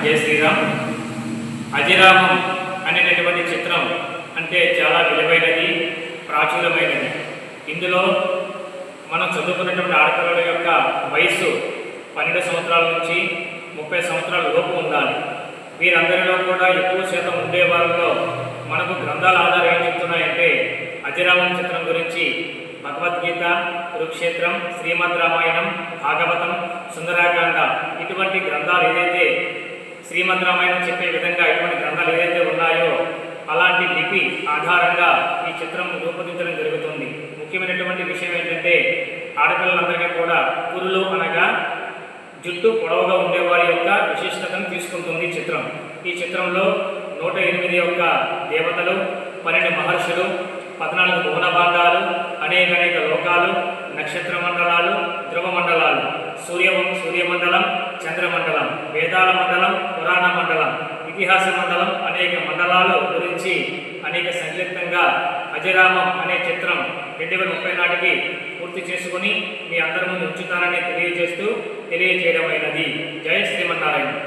జై శ్రీరామ్. అజిరామం అనేటటువంటి చిత్రం అంటే చాలా విలువైనది, ప్రాచుర్యమైనది. ఇందులో మనం చదువుకున్నటువంటి ఆడపిల్లల యొక్క వయస్సు 12 సంవత్సరాల నుంచి 30 సంవత్సరాల లోపు ఉండాలి. వీరందరిలో కూడా ఎక్కువ శాతం ఉండే వారిలో మనకు గ్రంథాల ఆధారం ఏం చెప్తున్నాయంటే అజిరామం చిత్రం గురించి భగవద్గీత, కురుక్షేత్రం, శ్రీమద్ రామాయణం, భాగవతం, సుందరాకాండ ఇటువంటి గ్రంథాలు ఏదైతే శ్రీమద్ రామాయణం చెప్పే విధంగా ఇటువంటి గ్రంథాలు ఏదైతే ఉన్నాయో అలాంటి లిపి ఆధారంగా ఈ చిత్రం రూపొందించడం జరుగుతుంది. ముఖ్యమైనటువంటి విషయం ఏంటంటే ఆడపిల్లలందరికీ కూడా కురులు అనగా జుట్టు పొడవుగా ఉండేవారి యొక్క విశిష్టతను తీసుకుంటుంది చిత్రం. ఈ చిత్రంలో 108 యొక్క దేవతలు, 12 మహర్షులు, 14 భువన భాగాలు, అనేక లోకాలు, నక్షత్ర మండలాలు, ధ్రువ మండలాలు, సూర్యమండలం, చంద్రమండలం, వేదాల మండలం, పురాణ మండలం, ఇతిహాస మండలం, అనేక మండలాలు గురించి అనేక సంక్షిప్తంగా అజిరామం అనే చిత్రం 2030 నాటికి పూర్తి చేసుకుని మీ అందరి ముందు ఉంచుతానని తెలియజేయడమైనది. జై శ్రీమన్నారాయణ.